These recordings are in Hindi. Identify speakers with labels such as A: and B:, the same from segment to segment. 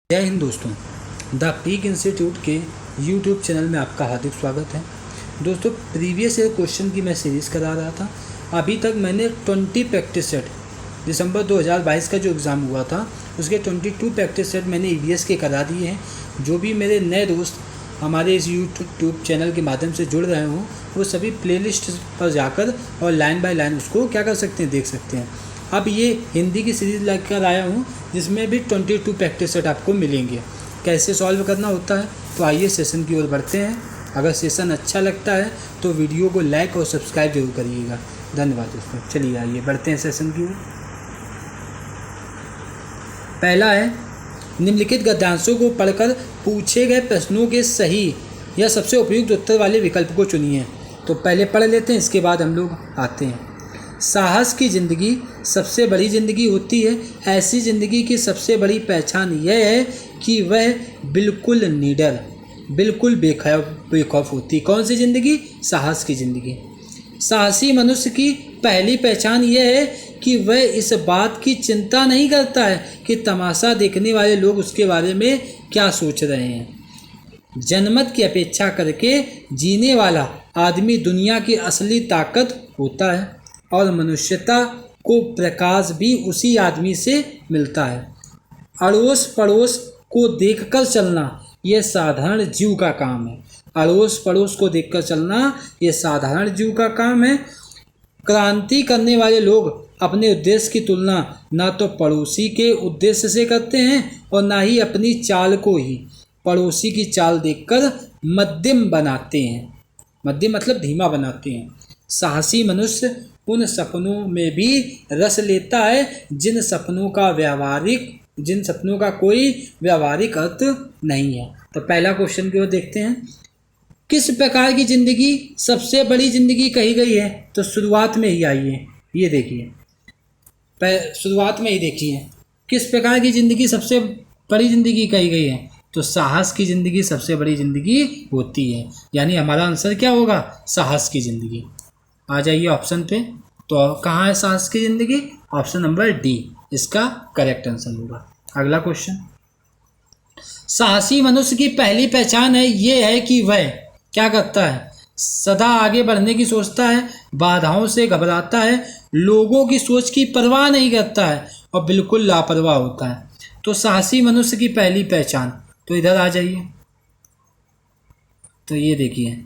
A: जय हिंद दोस्तों। द पीक इंस्टीट्यूट के यूट्यूब चैनल में आपका हार्दिक स्वागत है। दोस्तों, प्रीवियस ईयर क्वेश्चन की मैं सीरीज़ करा रहा था। अभी तक मैंने 20 प्रैक्टिस सेट, दिसंबर 2022 का जो एग्ज़ाम हुआ था उसके 22 प्रैक्टिस सेट मैंने ईवीएस के करा दिए हैं। जो भी मेरे नए दोस्त हमारे इस यूट्यूब चैनल के माध्यम से जुड़ रहे हों वो सभी प्लेलिस्ट पर जाकर और लाइन बाय लाइन उसको क्या कर सकते हैं, देख सकते हैं। अब ये हिंदी की सीरीज़ लेकर आया हूँ जिसमें भी 22 प्रैक्टिस सेट आपको मिलेंगे। कैसे सॉल्व करना होता है, तो आइए सेशन की ओर बढ़ते हैं। अगर सेशन अच्छा लगता है तो वीडियो को लाइक और सब्सक्राइब जरूर करिएगा। धन्यवाद दोस्तों। चलिए आइए बढ़ते हैं सेशन की ओर। पहला है, निम्नलिखित गद्यांशों को पढ़कर पूछे गए प्रश्नों के सही या सबसे उपयुक्त उत्तर वाले विकल्प को चुनिए। तो पहले पढ़ लेते हैं, इसके बाद हम लोग आते हैं। साहस की ज़िंदगी सबसे बड़ी ज़िंदगी होती है। ऐसी ज़िंदगी की सबसे बड़ी पहचान यह है कि वह बिल्कुल निडर, बिल्कुल बेखौफ होती है। कौन सी ज़िंदगी? साहस की ज़िंदगी। साहसी मनुष्य की पहली पहचान यह है कि वह इस बात की चिंता नहीं करता है कि तमाशा देखने वाले लोग उसके बारे में क्या सोच रहे हैं। जनमत की अपेक्षा करके जीने वाला आदमी दुनिया की असली ताकत होता है और मनुष्यता को प्रकाश भी उसी आदमी से मिलता है। अड़ोस पड़ोस को देखकर चलना यह साधारण जीव का काम है। अड़ोस पड़ोस को देखकर चलना यह साधारण जीव का काम है। क्रांति करने वाले लोग अपने उद्देश्य की तुलना ना तो पड़ोसी के उद्देश्य से करते हैं और ना ही अपनी चाल को ही पड़ोसी की चाल देखकर मध्यम बनाते हैं। मध्यम मतलब धीमा बनाते हैं। साहसी मनुष्य उन सपनों में भी रस लेता है जिन सपनों का कोई व्यावहारिक अर्थ नहीं है। तो पहला क्वेश्चन की ओर देखते हैं। किस प्रकार की ज़िंदगी सबसे बड़ी ज़िंदगी कही गई है? तो शुरुआत में ही आइए, ये देखिए, शुरुआत में ही देखिए किस प्रकार की ज़िंदगी सबसे बड़ी ज़िंदगी कही गई है। तो साहस की ज़िंदगी सबसे बड़ी ज़िंदगी होती है। यानी हमारा आंसर क्या होगा? साहस की ज़िंदगी। आ जाइए ऑप्शन पे। तो कहाँ है साहस की ज़िंदगी? ऑप्शन नंबर डी इसका करेक्ट आंसर होगा। अगला क्वेश्चन। साहसी मनुष्य की पहली पहचान है ये है कि वह क्या करता है? सदा आगे बढ़ने की सोचता है, बाधाओं से घबराता है, लोगों की सोच की परवाह नहीं करता है और बिल्कुल लापरवाह होता है। तो साहसी मनुष्य की पहली पहचान, तो इधर आ जाइए, तो ये देखिए,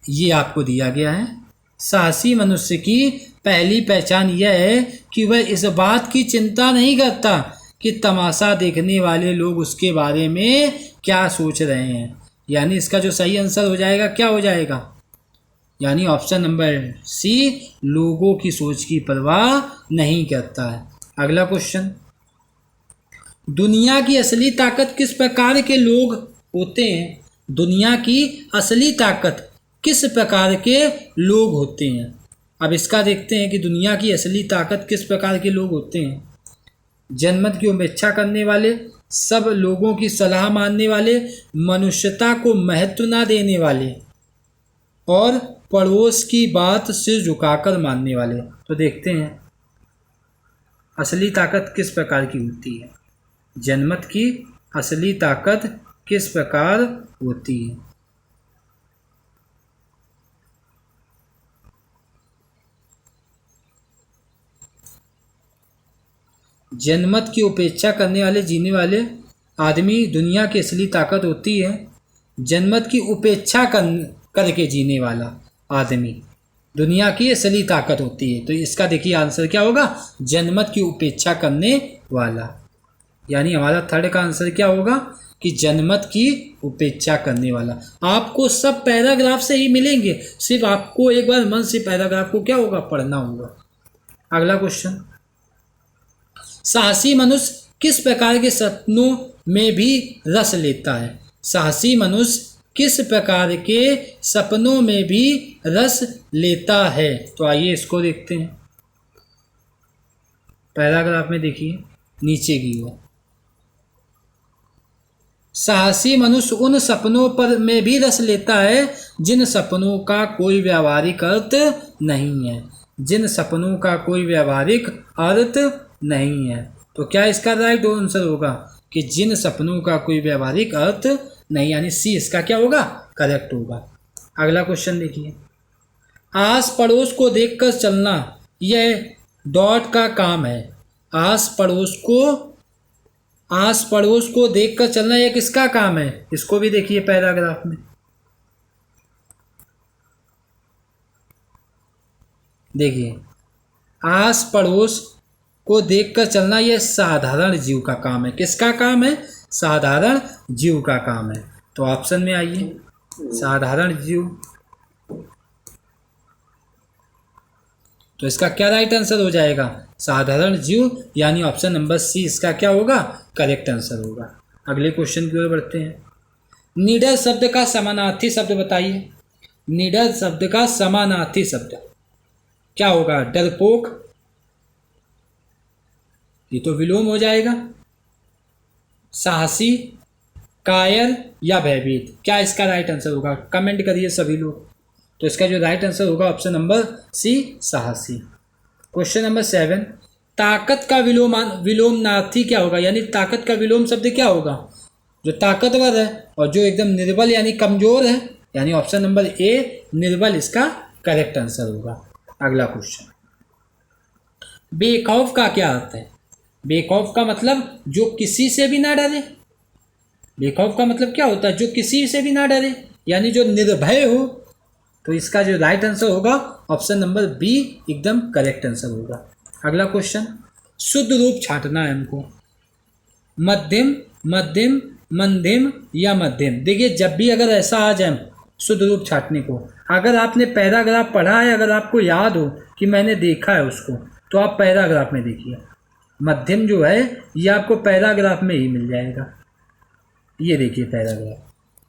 A: ये आपको दिया गया है। साहसी मनुष्य की पहली पहचान यह है कि वह इस बात की चिंता नहीं करता कि तमाशा देखने वाले लोग उसके बारे में क्या सोच रहे हैं। यानी इसका जो सही आंसर हो जाएगा क्या हो जाएगा? यानी ऑप्शन नंबर सी, लोगों की सोच की परवाह नहीं करता है। अगला क्वेश्चन। दुनिया की असली ताकत किस प्रकार के लोग होते हैं? दुनिया की असली ताकत किस प्रकार के लोग होते हैं? अब इसका देखते हैं कि दुनिया की असली ताकत किस प्रकार के लोग होते हैं। जनमत की उपेक्षा करने वाले, सब लोगों की सलाह मानने वाले, मनुष्यता को महत्व ना देने वाले और पड़ोस की बात सिर झुकाकर मानने वाले। तो देखते हैं असली ताकत किस प्रकार की होती है। जनमत की असली ताकत किस प्रकार होती है? जनमत की उपेक्षा करने वाले, जीने वाले आदमी दुनिया की असली ताकत होती है। जनमत की उपेक्षा करके जीने वाला आदमी दुनिया की असली ताकत होती है। तो इसका देखिए आंसर क्या होगा? जनमत की उपेक्षा करने वाला। यानी हमारा थर्ड का आंसर क्या होगा कि जनमत की उपेक्षा करने वाला। आपको सब पैराग्राफ से ही मिलेंगे, सिर्फ आपको एक बार मन से पैराग्राफ को क्या होगा? पढ़ना होगा। अगला क्वेश्चन। साहसी मनुष्य किस प्रकार के सपनों में भी रस लेता है? साहसी मनुष्य किस प्रकार के सपनों में भी रस लेता है? तो आइए इसको देखते हैं। पैराग्राफ में देखिए नीचे की ओर। साहसी मनुष्य उन सपनों पर में भी रस लेता है जिन सपनों का कोई व्यावहारिक अर्थ नहीं है। जिन सपनों का कोई व्यावहारिक अर्थ नहीं है। तो क्या इसका राइट आंसर होगा? कि जिन सपनों का कोई व्यावहारिक अर्थ नहीं, यानी सी इसका क्या होगा, करेक्ट होगा। अगला क्वेश्चन देखिए, आस पड़ोस को देखकर चलना यह डॉट का काम है। आस पड़ोस को देखकर चलना यह किसका काम है, इसको भी देखिए पैराग्राफ में। देखिए, आस पड़ोस को देखकर चलना यह साधारण जीव का काम है। किसका काम है, साधारण जीव का काम है। तो ऑप्शन में आइए, साधारण जीव। तो इसका क्या राइट आंसर हो जाएगा, साधारण जीव, यानी ऑप्शन नंबर सी इसका क्या होगा, करेक्ट आंसर होगा। अगले क्वेश्चन की ओर बढ़ते हैं। निडर शब्द का समानार्थी शब्द बताइए। निडर शब्द का समानार्थी शब्द क्या होगा, डरपोक, ये तो विलोम हो जाएगा, साहसी, कायर या भयभीत। क्या इसका राइट आंसर होगा, कमेंट करिए सभी लोग। तो इसका जो राइट आंसर होगा ऑप्शन नंबर सी, साहसी। क्वेश्चन नंबर 7, ताकत का विलोमनार्थी क्या होगा, यानी ताकत का विलोम शब्द क्या होगा, जो ताकतवर है और जो एकदम निर्बल यानी कमजोर है, यानी ऑप्शन नंबर ए निर्बल इसका करेक्ट आंसर होगा। अगला क्वेश्चन, बेखौफ का क्या अर्थ है। बेखौफ का मतलब जो किसी से भी ना डरे। बेखौफ का मतलब क्या होता है, जो किसी से भी ना डरे, यानी जो निर्भय हो। तो इसका जो राइट आंसर होगा ऑप्शन नंबर बी एकदम करेक्ट आंसर होगा। अगला क्वेश्चन, शुद्ध रूप छांटना है हमको, मध्यम, मध्यम, मंध्यम या मध्यम। देखिए, जब भी अगर ऐसा आ जाए शुद्ध रूप छांटने को, अगर आपने पैराग्राफ पढ़ा है, अगर आपको याद हो कि मैंने देखा है उसको, तो आप पैराग्राफ में देखिए। मध्यम जो है ये आपको पैराग्राफ में ही मिल जाएगा। ये देखिए पैराग्राफ,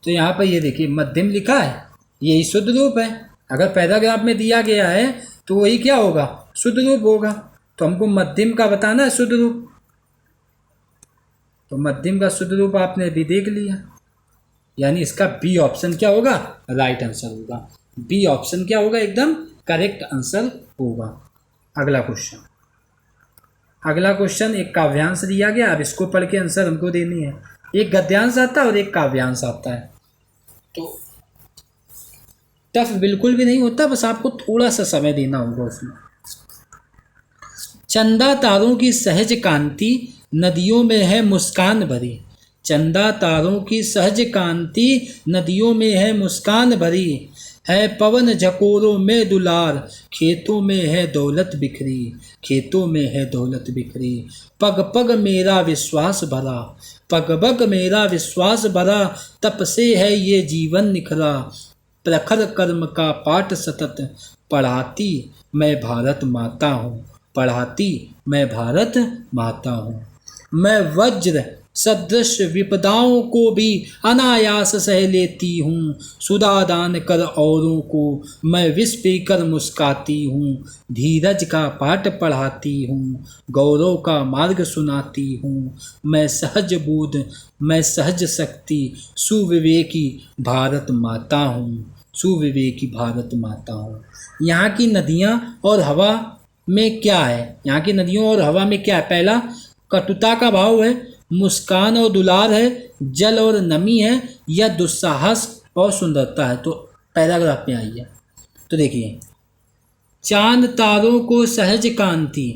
A: तो यहाँ पर ये देखिए मध्यम लिखा है, यही शुद्ध रूप है। अगर पैराग्राफ में दिया गया है तो वही क्या होगा, शुद्ध रूप होगा। तो हमको मध्यम का बताना है शुद्ध रूप, तो मध्यम का शुद्ध रूप आपने भी देख लिया, यानी इसका बी ऑप्शन क्या होगा, राइट आंसर होगा। बी ऑप्शन क्या होगा, एकदम करेक्ट आंसर होगा। अगला क्वेश्चन एक काव्यांश दिया गया, अब इसको पढ़ के आंसर हमको देनी है। एक गद्यांश आता है और एक काव्यांश आता है, तो टफ बिल्कुल भी नहीं होता, बस आपको थोड़ा सा समय देना होगा उसमें। चंदा तारों की सहज कांति नदियों में है मुस्कान भरी। चंदा तारों की सहज कांति नदियों में है मुस्कान भरी, है पवन झकोरों में दुलार, खेतों में है दौलत बिखरी, खेतों में है दौलत बिखरी। पग पग मेरा विश्वास भरा, पग पग मेरा विश्वास भरा, तप से है ये जीवन निखरा, प्रखर कर्म का पाठ सतत, पढ़ाती मैं भारत माता हूँ, पढ़ाती मैं भारत माता हूँ। मैं वज्र सदृश विपदाओं को भी अनायास सह लेती हूँ, सुधा दान कर औरों को मैं विष पीकर मुस्काती हूँ, धीरज का पाठ पढ़ाती हूँ, गौरव का मार्ग सुनाती हूँ। मैं सहज बोध, मैं सहज शक्ति, सुविवेकी भारत माता हूँ, सुविवेकी भारत माता हूँ। यहाँ की नदियाँ और हवा में क्या है, यहाँ की नदियों और हवा में क्या है, पहला कटुता का भाव है, मुस्कान और दुलार है, जल और नमी है, या दुस्साहस और सुंदरता है। तो पैराग्राफ में आइए, तो देखिए, चांद तारों को सहज कांति,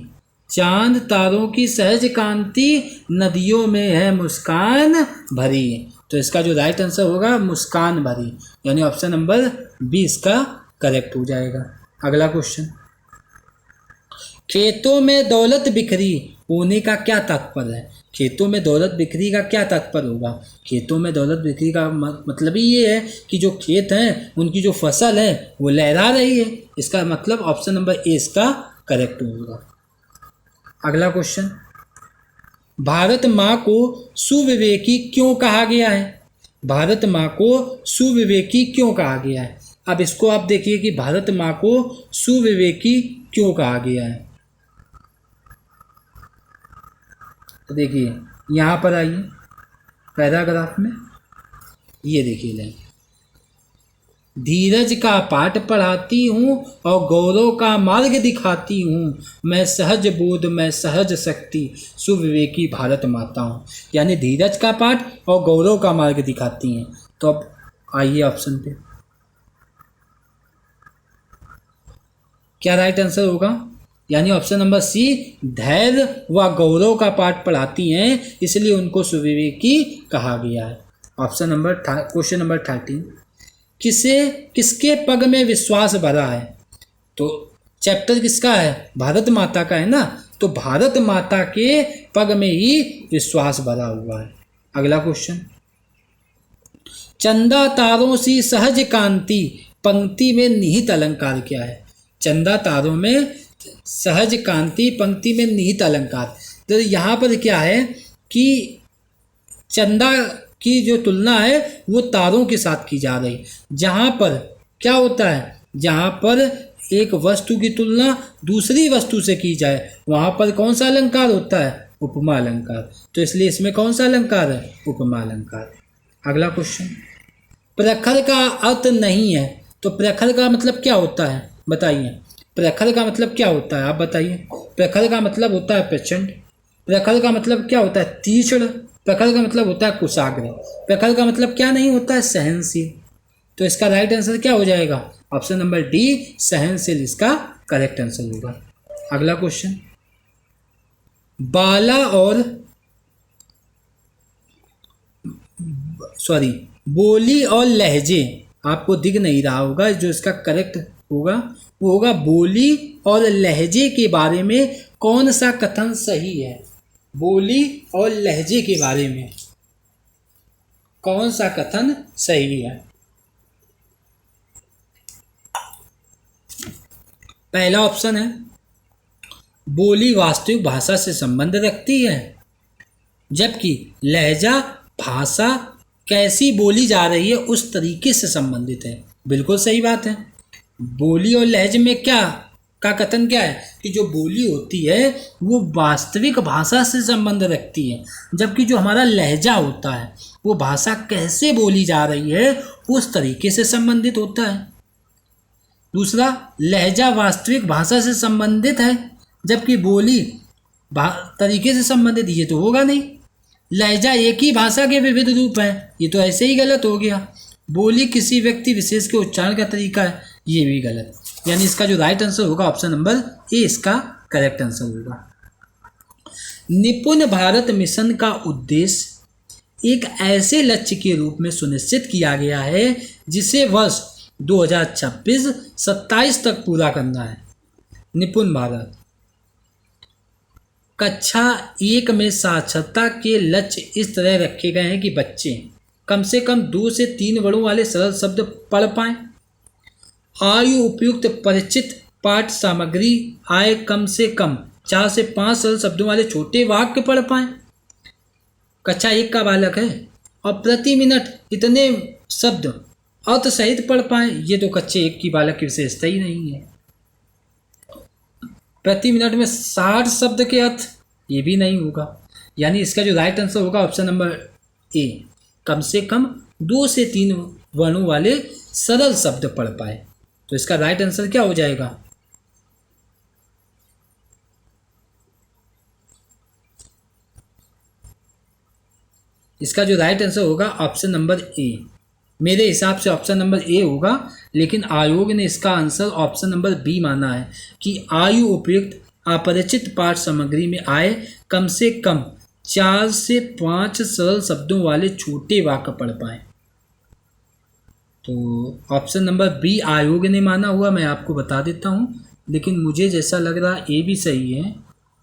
A: चांद तारों की सहज कांति नदियों में है मुस्कान भरी। तो इसका जो राइट आंसर होगा मुस्कान भरी, यानी ऑप्शन नंबर बी इसका करेक्ट हो जाएगा। अगला क्वेश्चन, खेतों में दौलत बिखरी होने का क्या तात्पर्य है। खेतों में दौलत बिखरी का क्या तात्पर्य होगा। खेतों में दौलत बिखरी का मतलब ही ये है कि जो खेत हैं उनकी जो फसल है वो लहरा रही है। इसका मतलब ऑप्शन नंबर ए इसका करेक्ट होगा। अगला क्वेश्चन, भारत माँ को सुविवेकी क्यों कहा गया है। भारत माँ को सुविवेकी क्यों कहा गया है। अब इसको आप देखिए कि भारत माँ को सुविवेकी क्यों कहा गया है। तो देखिए यहाँ पर आइए पैराग्राफ में, ये देखिए लें, धीरज का पाठ पढ़ाती हूँ और गौरव का मार्ग दिखाती हूँ। मैं सहज बोध, मैं सहज शक्ति, सुविवेकी भारत माता हूँ। यानी धीरज का पाठ और गौरव का मार्ग दिखाती हैं। तो अब आइए ऑप्शन पे, क्या राइट आंसर होगा? यानी ऑप्शन नंबर सी, धैर्य व गौरव का पाठ पढ़ाती हैं इसलिए उनको सुविवेकी कहा गया है। ऑप्शन नंबर क्वेश्चन नंबर 13, किसके पग में विश्वास भरा है? तो चैप्टर किसका है? भारत माता का है ना, तो भारत माता के पग में ही विश्वास भरा हुआ है। अगला क्वेश्चन, चंदा तारों सी सहज कांति, पंक्ति में निहित अलंकार क्या है? चंदा तारों में सहज कांति, पंक्ति में निहित अलंकार। तो यहाँ पर क्या है कि चंदा की जो तुलना है वो तारों के साथ की जा रही। जहाँ पर क्या होता है, जहाँ पर एक वस्तु की तुलना दूसरी वस्तु से की जाए वहाँ पर कौन सा अलंकार होता है? उपमा अलंकार। तो इसलिए इसमें कौन सा अलंकार है? उपमा अलंकार। अगला क्वेश्चन, प्रखर का अर्थ नहीं है। तो प्रखर का मतलब क्या होता है बताइए? प्रखर का मतलब क्या होता है आप बताइए? प्रखर का मतलब होता है प्रचंड। प्रखर का मतलब क्या होता है? तीक्ष्ण। प्रखर का मतलब होता है कुशाग्र। प्रखर का मतलब क्या नहीं होता है? सहनशील। तो इसका राइट आंसर क्या हो जाएगा? ऑप्शन नंबर डी, सहनशील इसका करेक्ट आंसर होगा। अगला क्वेश्चन, बोली और लहजे, आपको दिख नहीं रहा होगा, जो इसका करेक्ट होगा वो होगा बोली और लहजे के बारे में कौन सा कथन सही है? बोली और लहजे के बारे में कौन सा कथन सही है? पहला ऑप्शन है, बोली वास्तविक भाषा से संबंध रखती है, जबकि लहजा भाषा कैसी बोली जा रही है उस तरीके से संबंधित है। बिल्कुल सही बात है। बोली और लहजे में क्या का कथन क्या है कि जो बोली होती है वो वास्तविक भाषा से संबंध रखती है, जबकि जो हमारा लहजा होता है वो भाषा कैसे बोली जा रही है उस तरीके से संबंधित होता है। दूसरा, लहजा वास्तविक भाषा से संबंधित है जबकि बोली तरीके से संबंधित, ये तो होगा नहीं। लहजा एक ही भाषा के विविध रूप हैं, ये तो ऐसे ही गलत हो गया। बोली किसी व्यक्ति विशेष के उच्चारण का तरीका है, ये भी गलत। यानी इसका जो राइट आंसर होगा ऑप्शन नंबर ए इसका करेक्ट आंसर होगा। निपुण भारत मिशन का उद्देश्य एक ऐसे लक्ष्य के रूप में सुनिश्चित किया गया है जिसे वर्ष 2026-27 तक पूरा करना है। निपुण भारत कक्षा 1 में साक्षरता के लक्ष्य इस तरह रखे गए हैं कि बच्चे कम से कम 2 से 3 वर्णों वाले सरल शब्द पढ़ पाएं। आयु उपयुक्त परिचित पाठ सामग्री आय कम से कम 4 से 5 सरल शब्दों वाले छोटे वाक्य पढ़ पाएं। कक्षा 1 का बालक है और प्रति मिनट इतने शब्द अर्थ सहित पढ़ पाएं, ये तो कक्षा 1 की बालक की विशेषता ही नहीं है। प्रति मिनट में 60 शब्द के अर्थ, ये भी नहीं होगा। यानी इसका जो राइट आंसर होगा ऑप्शन नंबर ए, कम से कम 2 से 3 वर्णों वाले सरल शब्द पढ़ पाए। तो इसका राइट आंसर क्या हो जाएगा? इसका जो राइट आंसर होगा ऑप्शन नंबर ए। मेरे हिसाब से ऑप्शन नंबर ए होगा, लेकिन आयोग ने इसका आंसर ऑप्शन नंबर बी माना है कि आयु उपयुक्त अपरिचित पाठ सामग्री में आए कम से कम 4 से 5 सरल शब्दों वाले छोटे वाक्य पढ़ पाए। तो ऑप्शन नंबर बी आयोग ने माना हुआ, मैं आपको बता देता हूँ, लेकिन मुझे जैसा लग रहा ए भी सही है,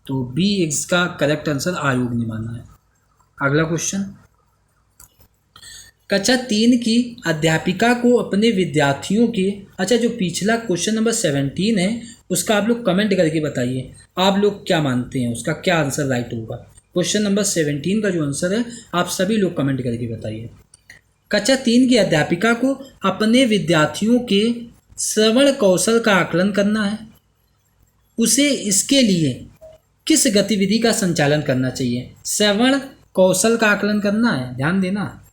A: तो बी इसका करेक्ट आंसर आयोग ने माना है। अगला क्वेश्चन, कक्षा 3 की अध्यापिका को अपने विद्यार्थियों के, अच्छा जो पिछला क्वेश्चन नंबर 17 है उसका आप लोग कमेंट करके बताइए आप लोग क्या मानते हैं, उसका क्या आंसर राइट होगा। क्वेश्चन नंबर 17 का जो आंसर है आप सभी लोग कमेंट करके बताइए। कक्षा 3 की अध्यापिका को अपने विद्यार्थियों के श्रवण कौशल का आकलन करना है, उसे इसके लिए किस गतिविधि का संचालन करना चाहिए? श्रवण कौशल का आकलन करना है, ध्यान देना।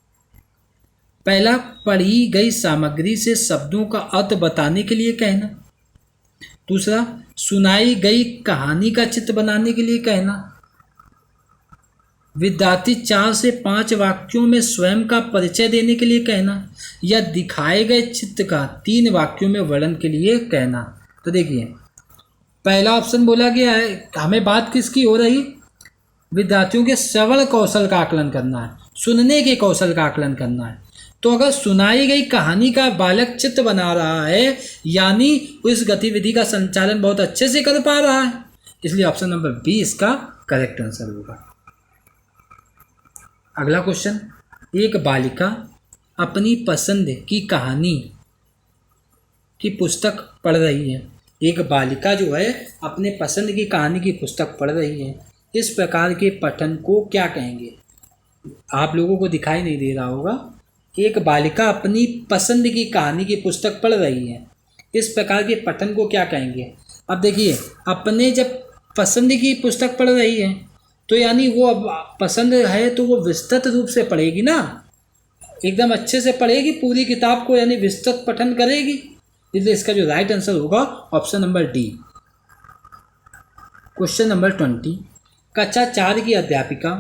A: पहला, पढ़ी गई सामग्री से शब्दों का अर्थ बताने के लिए कहना। दूसरा, सुनाई गई कहानी का चित्र बनाने के लिए कहना। विद्यार्थी 4 से 5 वाक्यों में स्वयं का परिचय देने के लिए कहना, या दिखाए गए चित्र का 3 वाक्यों में वर्णन के लिए कहना। तो देखिए, पहला ऑप्शन बोला गया है, हमें बात किसकी हो रही? विद्यार्थियों के श्रवण कौशल का आकलन करना है, सुनने के कौशल का आकलन करना है। तो अगर सुनाई गई कहानी का बालक चित्र बना रहा है, यानी उस गतिविधि का संचालन बहुत अच्छे से कर पा रहा है, इसलिए ऑप्शन नंबर बी इसका करेक्ट आंसर होगा। अगला क्वेश्चन, एक बालिका अपनी पसंद की कहानी की पुस्तक पढ़ रही है। एक बालिका जो है अपने पसंद की कहानी की पुस्तक पढ़ रही है। इस प्रकार के पठन को क्या कहेंगे? आप लोगों को दिखाई नहीं दे रहा होगा। एक बालिका अपनी पसंद की कहानी की पुस्तक पढ़ रही है, इस प्रकार के पठन को क्या कहेंगे? अब देखिए, अपने जब पसंद की पुस्तक पढ़ रही है तो यानी वो अब पसंद है तो वो विस्तृत रूप से पढ़ेगी ना, एकदम अच्छे से पढ़ेगी पूरी किताब को, यानी विस्तृत पठन करेगी। इसलिए इसका जो राइट आंसर होगा option number D. Question number 20, कक्षा 4 की अध्यापिका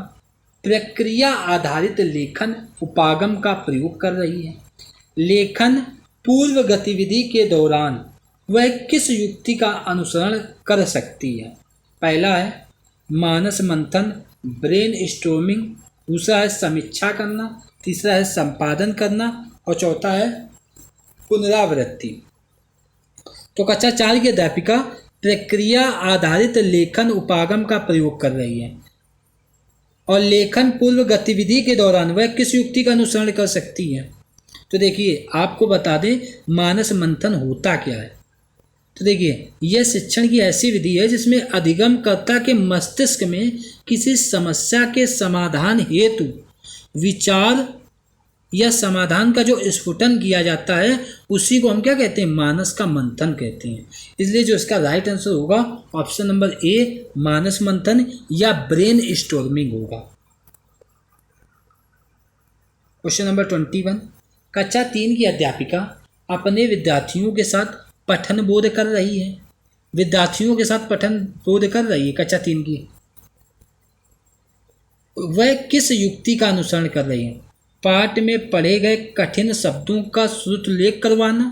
A: प्रक्रिया आधारित लेखन उपागम का प्रयोग कर रही है। लेखन पूर्व गतिविधि के दौरान वह किस युक्ति का अनुसरण कर सकती है? पहला है मानस मंथन, ब्रेन स्टॉर्मिंग, दूसरा है समीक्षा करना, तीसरा है संपादन करना और चौथा है पुनरावृत्ति। तो कक्षा 4 की अध्यापिका प्रक्रिया आधारित लेखन उपागम का प्रयोग कर रही है और लेखन पूर्व गतिविधि के दौरान वह किस युक्ति का अनुसरण कर सकती है? तो देखिए, आपको बता दें मानस मंथन होता क्या है। तो देखिए, यह शिक्षण की ऐसी विधि है जिसमें अधिगमकर्ता के मस्तिष्क में किसी समस्या के समाधान हेतु विचार या समाधान का जो स्फुटन किया जाता है उसी को हम क्या कहते हैं? मानस का मंथन कहते हैं। इसलिए जो इसका राइट आंसर होगा ऑप्शन नंबर ए, मानस मंथन या ब्रेन स्टॉर्मिंग होगा। क्वेश्चन नंबर 21, कक्षा 3 की अध्यापिका अपने विद्यार्थियों के साथ पठन बोध कर रही है। विद्यार्थियों के साथ पठन बोध कर रही है कक्षा 3 की। वह किस युक्ति का अनुसरण कर रही है? पाठ में पढ़े गए कठिन शब्दों का श्रुतलेख करवाना,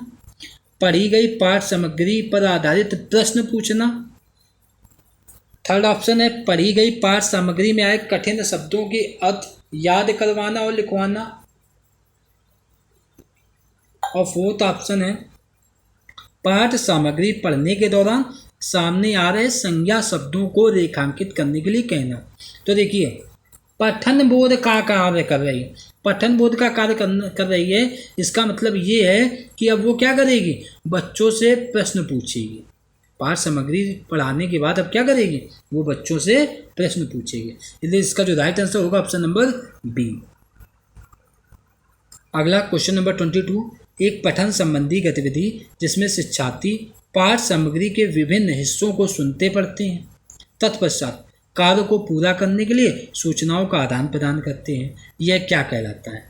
A: पढ़ी गई पाठ सामग्री पर आधारित प्रश्न पूछना। थर्ड ऑप्शन है पढ़ी गई पाठ सामग्री में आए कठिन शब्दों के अर्थ याद करवाना और लिखवाना। और फोर्थ ऑप्शन है पाठ सामग्री पढ़ने के दौरान सामने आ रहे संज्ञा शब्दों को रेखांकित करने के लिए कहना। तो देखिए, पठन बोध का कार्य कर रही है, पठन बोध का कार्य कर रही है, इसका मतलब ये है कि अब वो क्या करेगी? बच्चों से प्रश्न पूछेगी। पाठ सामग्री पढ़ाने के बाद अब क्या करेगी? वो बच्चों से प्रश्न पूछेगी। इसलिए इसका जो राइट आंसर होगा ऑप्शन नंबर बी। अगला क्वेश्चन नंबर 22, एक पठन संबंधी गतिविधि जिसमें शिक्षार्थी पाठ सामग्री के विभिन्न हिस्सों को सुनते पढ़ते हैं, तत्पश्चात कार्य को पूरा करने के लिए सूचनाओं का आदान प्रदान करते हैं। यह क्या कहलाता है?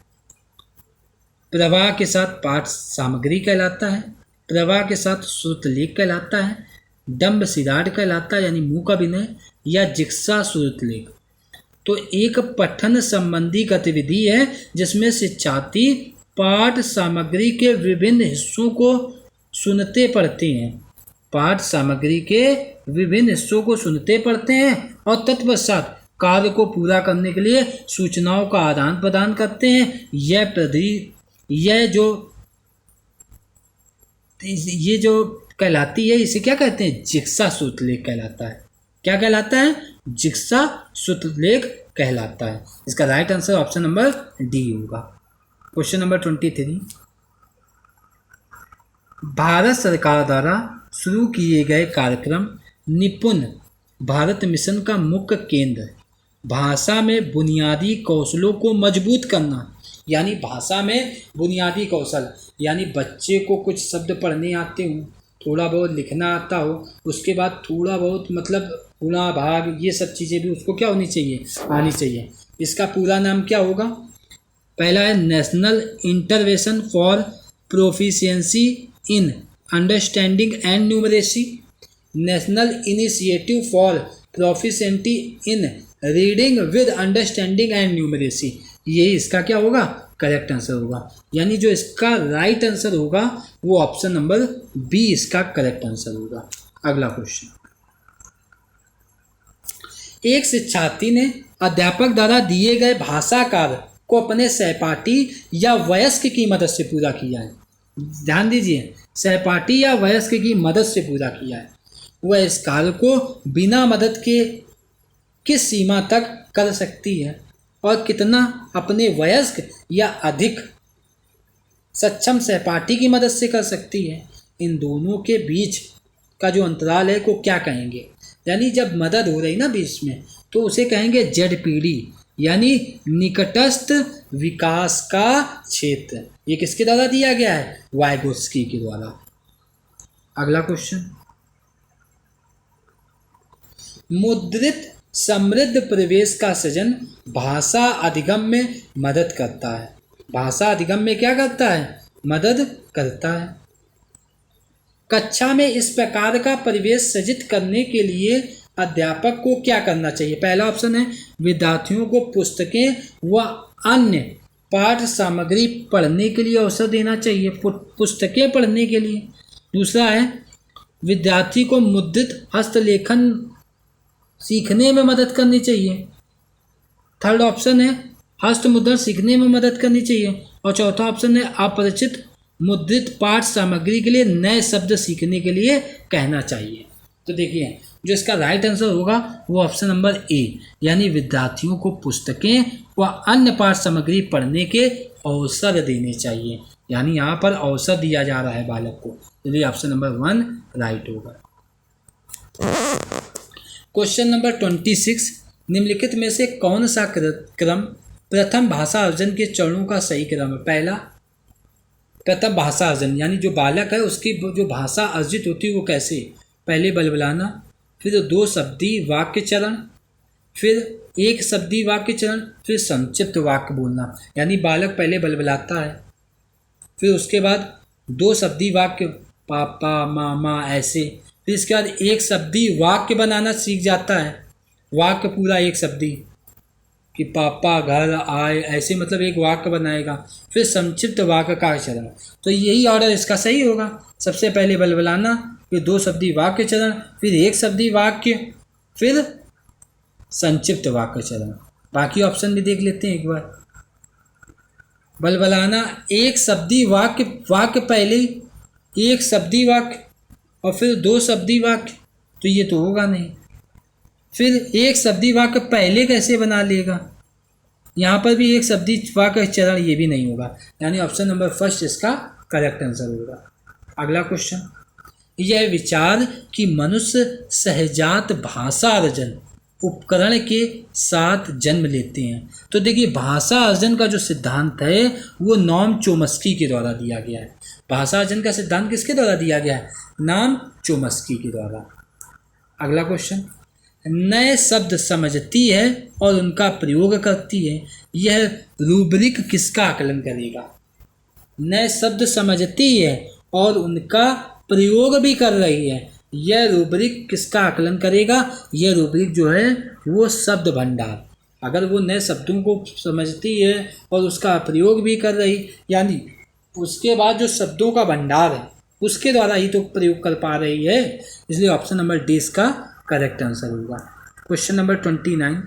A: प्रवाह के साथ पाठ सामग्री कहलाता है, प्रवाह के साथ श्रुतलेख कहलाता है, डंब सिराड कहलाता है यानी मुंह का विनय, या जिक्सा श्रुतलेख। तो एक पठन संबंधी गतिविधि है जिसमें शिक्षार्थी पाठ सामग्री के विभिन्न हिस्सों को सुनते पढ़ते हैं, पाठ सामग्री के विभिन्न हिस्सों को सुनते पढ़ते हैं और तत्पश्चात कार्य को पूरा करने के लिए सूचनाओं का आदान प्रदान करते हैं। ये जो कहलाती है इसे क्या कहते हैं? जिक्सा श्रुतलेख कहलाता है। क्या कहलाता है? जिक्सा श्रुतलेख कहलाता है। इसका right answer option number D होगा। क्वेश्चन नंबर 23, भारत सरकार द्वारा शुरू किए गए कार्यक्रम निपुण भारत मिशन का मुख्य केंद्र भाषा में बुनियादी कौशलों को मजबूत करना, यानी भाषा में बुनियादी कौशल, यानी बच्चे को कुछ शब्द पढ़ने आते हों, थोड़ा बहुत लिखना आता हो, उसके बाद थोड़ा बहुत मतलब गुणा भाग ये सब चीज़ें भी उसको क्या होनी चाहिए? आनी चाहिए। इसका पूरा नाम क्या होगा? पहला है national intervention for proficiency in understanding and numeracy, national initiative for proficiency in reading with understanding and numeracy. यही इसका क्या होगा, करेक्ट आंसर होगा। यानी जो इसका राइट आंसर होगा वो ऑप्शन नंबर बी इसका करेक्ट आंसर होगा। अगला क्वेश्चन, एक शिक्षार्थी ने अध्यापक द्वारा दिए गए भाषा कार्य को अपने सहपाठी या वयस्क की मदद से पूरा किया है। ध्यान दीजिए, सहपाठी या वयस्क की मदद से पूरा किया है। वह इस कार्य को बिना मदद के किस सीमा तक कर सकती है और कितना अपने वयस्क या अधिक सक्षम सहपाठी की मदद से कर सकती है। इन दोनों के बीच का जो अंतराल है को क्या कहेंगे। यानी जब मदद हो रही ना बीच में तो उसे कहेंगे ZPD, यानी निकटस्थ विकास का क्षेत्र। ये किसके द्वारा दिया गया है, वाइगोत्स्की के द्वारा। अगला क्वेश्चन, मुद्रित समृद्ध परिवेश का सृजन भाषा अधिगम में मदद करता है। भाषा अधिगम में क्या करता है, मदद करता है। कक्षा में इस प्रकार का परिवेश सृजित करने के लिए अध्यापक को क्या करना चाहिए। पहला ऑप्शन है विद्यार्थियों को पुस्तकें व अन्य पाठ सामग्री पढ़ने के लिए अवसर देना चाहिए, पुस्तकें पढ़ने के लिए। दूसरा है विद्यार्थी को मुद्रित हस्तलेखन सीखने में मदद करनी चाहिए। थर्ड ऑप्शन है हस्तमुद्रण सीखने में मदद करनी चाहिए। और चौथा ऑप्शन है अपरिचित मुद्रित पाठ सामग्री के लिए नए शब्द सीखने के लिए कहना चाहिए। तो देखिए जो इसका राइट आंसर होगा वो ऑप्शन नंबर ए, यानी विद्यार्थियों को पुस्तकें व अन्य पाठ सामग्री पढ़ने के अवसर देने चाहिए। यानी यहाँ पर अवसर दिया जा रहा है बालक को, इसलिए ऑप्शन नंबर 1 राइट होगा। क्वेश्चन नंबर 26, निम्नलिखित में से कौन सा क्रम प्रथम भाषा अर्जन के चरणों का सही क्रम है। पहला प्रथम भाषा अर्जन, यानी जो बालक है उसकी जो भाषा अर्जित होती है वो कैसे, पहले बलबलाना, फिर 2 शब्दी वाक्य चरण, फिर 1 शब्दी वाक्य चरण, फिर संक्षिप्त वाक्य बोलना। यानी बालक पहले बलबलाता है, फिर उसके बाद 2 शब्दी वाक्य पापा मामा ऐसे, फिर इसके बाद 1 शब्दी वाक्य बनाना सीख जाता है। वाक्य पूरा 1 शब्दी कि पापा घर आए ऐसे, मतलब एक वाक्य बनाएगा। फिर संक्षिप्त वाक्य का चरण। तो यही ऑर्डर इसका सही होगा। सबसे पहले बलबलाना, फिर 2 शब्दी वाक्य चरण, फिर 1 शब्दी वाक्य, फिर संक्षिप्त वाक्य चरण। बाकी ऑप्शन भी देख लेते हैं एक बार। बलबलाना 1 शब्दी वाक्य पहले 1 शब्दी वाक्य और फिर 2 शब्दी वाक्य, तो ये तो होगा नहीं। फिर 1 शब्दी वाक्य पहले कैसे बना लेगा, यहाँ पर भी 1 शब्दी वाक्य चरण, ये भी नहीं होगा। यानी ऑप्शन नंबर 1 इसका करेक्ट आंसर होगा। अगला क्वेश्चन, यह विचार कि मनुष्य सहजात भाषा अर्जन उपकरण के साथ जन्म लेते हैं। तो देखिए भाषा अर्जन का जो सिद्धांत है वो नॉम चोम्स्की के द्वारा दिया गया है। भाषा अर्जन का सिद्धांत किसके द्वारा दिया गया है, नॉम चोम्स्की के द्वारा। अगला क्वेश्चन, नए शब्द समझती है और उनका प्रयोग करती है, यह रूब्रिक किसका आकलन करेगा। नए शब्द समझती है और उनका प्रयोग भी कर रही है, यह रूब्रिक किसका आकलन करेगा। यह रूब्रिक जो है वो शब्द भंडार। अगर वो नए शब्दों को समझती है और उसका प्रयोग भी कर रही, यानी उसके बाद जो शब्दों का भंडार है उसके द्वारा ही तो प्रयोग कर पा रही है, इसलिए ऑप्शन नंबर डी इसका करेक्ट आंसर होगा। क्वेश्चन नंबर 29,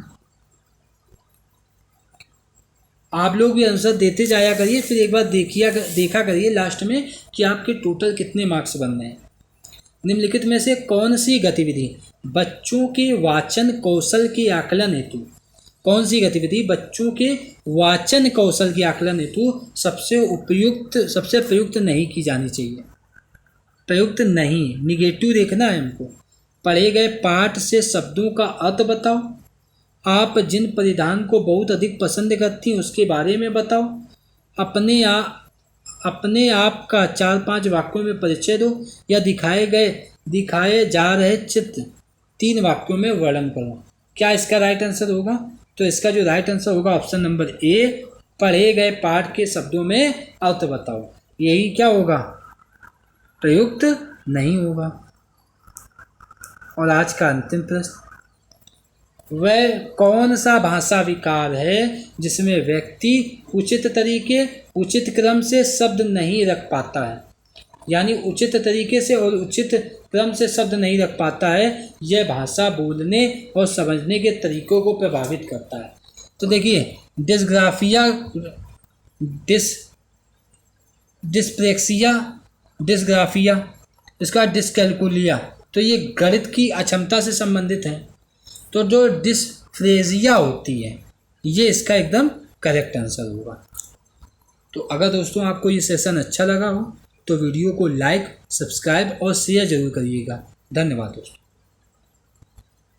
A: आप लोग भी आंसर देते जाया करिए, फिर एक बार देखा करिए लास्ट में कि आपके टोटल कितने मार्क्स बन रहे हैं। निम्नलिखित में से कौन सी गतिविधि बच्चों के वाचन कौशल के आकलन हेतु, कौन सी गतिविधि बच्चों के वाचन कौशल के आकलन हेतु सबसे प्रयुक्त नहीं की जानी चाहिए। प्रयुक्त नहीं, निगेटिव देखना है हमको। पढ़े गए पाठ से शब्दों का अर्थ बताओ, आप जिन परिधान को बहुत अधिक पसंद करती हैं उसके बारे में बताओ, अपने आप का 4-5 वाक्यों में परिचय दो, या दिखाए जा रहे चित्र 3 वाक्यों में वर्णन करो। क्या इसका राइट आंसर होगा। तो इसका जो राइट आंसर होगा ऑप्शन नंबर ए, पढ़े गए पाठ के शब्दों में अर्थ बताओ। यही क्या होगा, प्रयुक्त नहीं होगा। और आज का अंतिम प्रश्न, वह कौन सा भाषा विकार है जिसमें व्यक्ति उचित तरीके उचित क्रम से शब्द नहीं रख पाता है। यानी उचित तरीके से और उचित क्रम से शब्द नहीं रख पाता है, यह भाषा बोलने और समझने के तरीकों को प्रभावित करता है। तो देखिए, डिस्प्रेक्सिया, डिस्ग्राफिया, इसका डिस्कैलकुलिया, तो ये गणित की अक्षमता से संबंधित है। तो जो डिस्फ्रेजिया होती है, ये इसका एकदम करेक्ट आंसर होगा। तो अगर दोस्तों आपको ये सेशन अच्छा लगा हो तो वीडियो को लाइक, सब्सक्राइब और शेयर जरूर करिएगा। धन्यवाद दोस्तों।